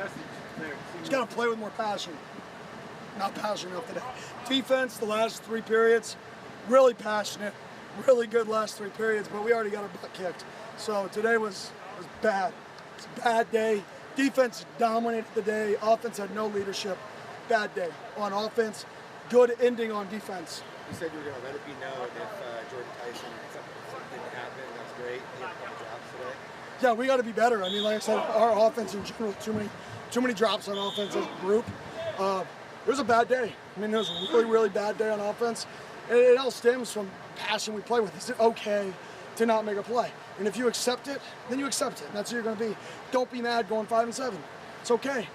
message there? Just got to play with more passion. Not passionate enough today. Defense, the last 3 periods, really passionate, really good last 3 periods, but we already got our butt kicked. So today was bad. It's a bad day. Defense dominated the day. Offense had no leadership. Bad day on offense. Good ending on defense. You said you were going to let it be known if Jordan Tyson, something didn't happen. That's great. He had a couple drops today. Yeah, we got to be better. I mean, like I said, our offense in general, too many drops on offense as a group. It was a bad day. I mean, it was a really, really bad day on offense. And it all stems from passion we play with. Is it okay to not make a play? And if you accept it, then you accept it. And that's who you're going to be. Don't be mad going 5-7. It's okay.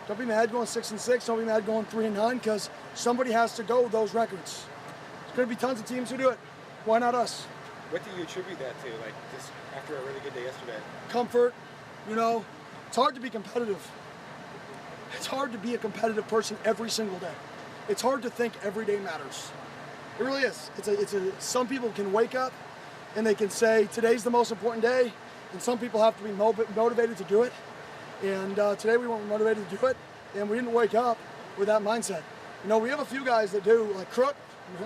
Don't be mad going 6-6. Don't be mad going 3-9 because somebody has to go those records. There's going to be tons of teams who do it. Why not us? What do you attribute that to? Like just after a really good day yesterday? Comfort. You know, it's hard to be competitive. It's hard to be a competitive person every single day. It's hard to think every day matters. It really is. Some people can wake up and they can say today's the most important day, and some people have to be motivated to do it. And today we weren't motivated to do it, and we didn't wake up with that mindset. You know, we have a few guys that do, like Crook.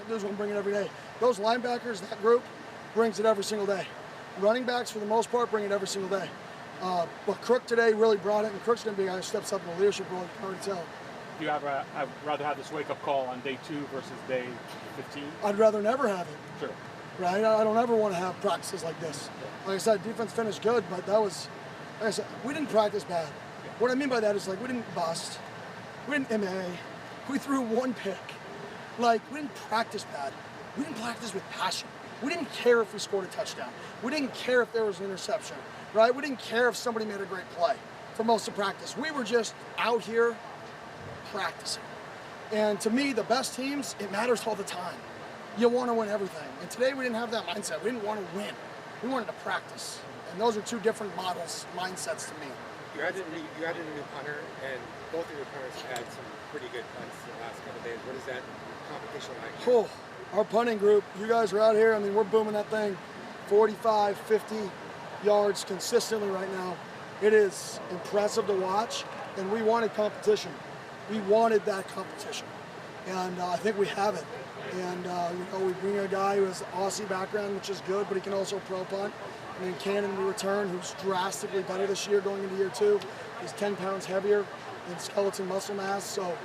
Those one bring it every day. Those linebackers, that group, brings it every single day. Running backs, for the most part, bring it every single day. But Crook today really brought it, and Crook's going to be a guy who steps up in the leadership role. You can already tell. Do you I'd rather have this wake-up call on day 2 versus day 15? I'd rather never have it. Sure. Right? I don't ever want to have practices like this. Like I said, defense finished good, but that was, like I said, we didn't practice bad. What I mean by that is, like, we didn't bust. We didn't MA. We threw 1 pick. Like, we didn't practice bad. We didn't practice with passion. We didn't care if we scored a touchdown. We didn't care if there was an interception. Right? We didn't care if somebody made a great play for most of practice. We were just out here practicing. And to me, the best teams, it matters all the time. You want to win everything. And today we didn't have that mindset. We didn't want to win. We wanted to practice. And those are 2 different mindsets to me. You added a new punter, and both of your punters had some pretty good punts in the last couple of days. What is that competition like? Oh, our punting group, you guys are out here. I mean, we're booming that thing 45, 50 yards consistently right now. It is impressive to watch, and we wanted competition. We wanted that competition, and I think we have it. And you know, we bring a guy who has an Aussie background, which is good, but he can also pro punt. And then Cannon we return, who's drastically better this year going into year 2. He's 10 pounds heavier in skeleton muscle mass, so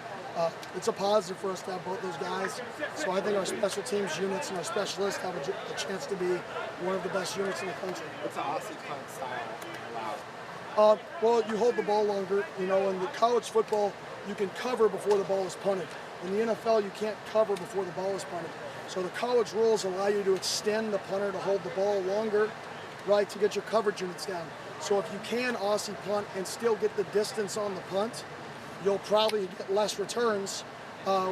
it's a positive for us to have both those guys. So I think our special teams units and our specialists have a chance to be one of the best units in the country. What's the Aussie punt style? Well, you hold the ball longer. You know, in the college football, you can cover before the ball is punted. In the NFL, you can't cover before the ball is punted. So the college rules allow you to extend the punter to hold the ball longer, right, to get your coverage units down. So if you can Aussie punt and still get the distance on the punt, you'll probably get less returns,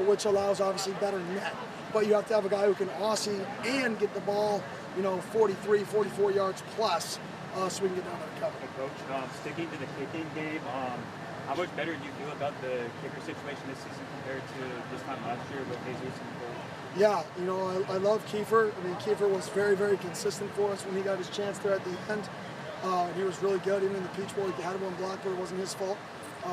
which allows obviously better net. But you have to have a guy who can Aussie and get the ball, you know, 43, 44 yards plus, so we can get down there and cover. Coach, sticking to the kicking game, how much better do you feel about the kicker situation this season compared to this time last year with Jesus and Cole? Yeah, you know, I love Kiefer. I mean, Kiefer was very, very consistent for us when he got his chance there at the end. He was really good. Even in the Peach Bowl, he had one block, but it wasn't his fault.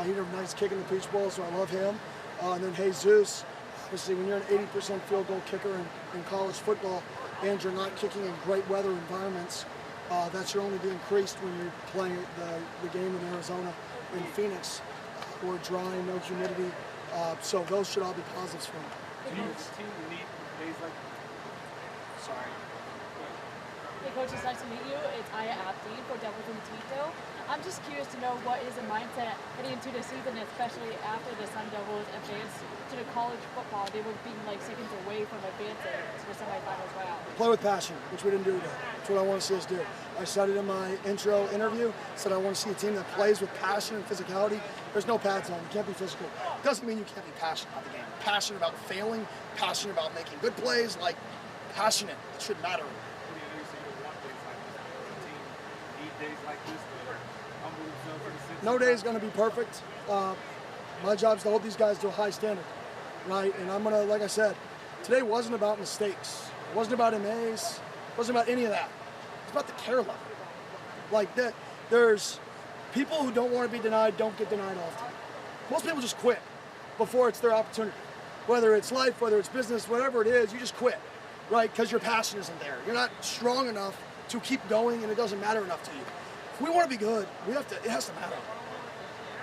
He did a nice kick in the Peach Bowl, so I love him. And then Jesus, obviously, when you're an 80% field goal kicker in college football and you're not kicking in great weather environments, that should only be increased when you're playing the game in Arizona, in Phoenix, where dry, no humidity. So those should all be positives for him. Do you need days like Sorry. Hey Coach, it's nice to meet you. It's Aya Abdi for Devils in Tito. I'm just curious to know what is the mindset heading into the season, especially after the Sun Devils advanced to the college football. They were being like seconds away from advancing to the semifinals round. Play with passion, which we didn't do today. That's what I want to see us do. I said it in my intro interview, said I want to see a team that plays with passion and physicality. There's no pads on, you can't be physical. Doesn't mean you can't be passionate about the game. Passionate about failing, passionate about making good plays, like passionate. It should matter. No day is going to be perfect. My job is to hold these guys to a high standard, right? And I'm going to, like I said, today wasn't about mistakes. It wasn't about MAs. It wasn't about any of that. It's about the care level. Like that, there's People who don't want to be denied don't get denied often. Most people just quit before it's their opportunity. Whether it's life, whether it's business, whatever it is, you just quit, right? Because your passion isn't there. You're not strong enough to keep going, and it doesn't matter enough to you. If we want to be good, it has to matter.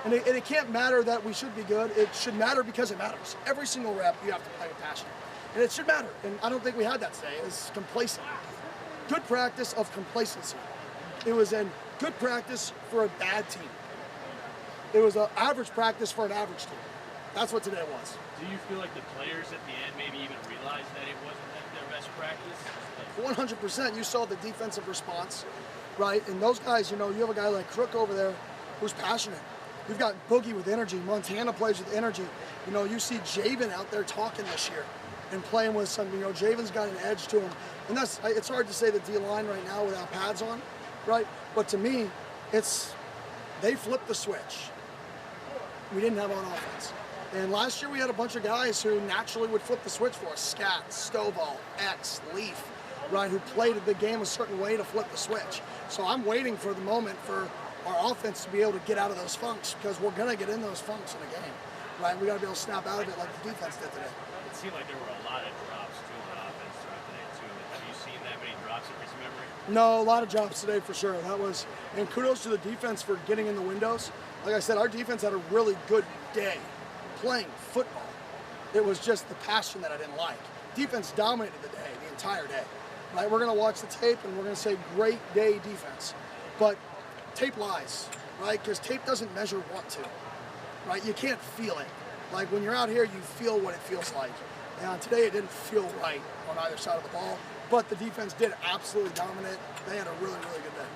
And it can't matter that we should be good. It should matter because it matters. Every single rep, you have to play with passion. And it should matter. And I don't think we had that today. It was complacent. Good practice of complacency. It was a good practice for a bad team. It was an average practice for an average team. That's what today was. Do you feel like the players at the end maybe even realized that it wasn't their best practice? 100%. You saw the defensive response, right? And those guys, you have a guy like Crook over there who's passionate. You've got Boogie with energy. Montana plays with energy. You see Javen out there talking this year and playing with some, Javen's got an edge to him. And it's hard to say the D-line right now without pads on, right? But to me, they flipped the switch. We didn't have on offense. And last year we had a bunch of guys who naturally would flip the switch for us. Scat, Stovall, X, Leaf, right, who played the game a certain way to flip the switch. So I'm waiting for the moment for our offense to be able to get out of those funks, because we're going to get in those funks in a game, right? We got to be able to snap out of it like the defense did today. It seemed like there were a lot of drops too on offense throughout the day too. Have you seen that many drops in recent memory? No, a lot of drops today for sure. And kudos to the defense for getting in the windows. Like I said, our defense had a really good day playing football. It was just the passion that I didn't like. Defense dominated the day, the entire day. Right? We're going to watch the tape and we're going to say great day defense. But tape lies, right? Because tape doesn't measure want to, right? You can't feel it. Like when you're out here, you feel what it feels like. And today it didn't feel right on either side of the ball, but the defense did absolutely dominate. They had a really, really good day.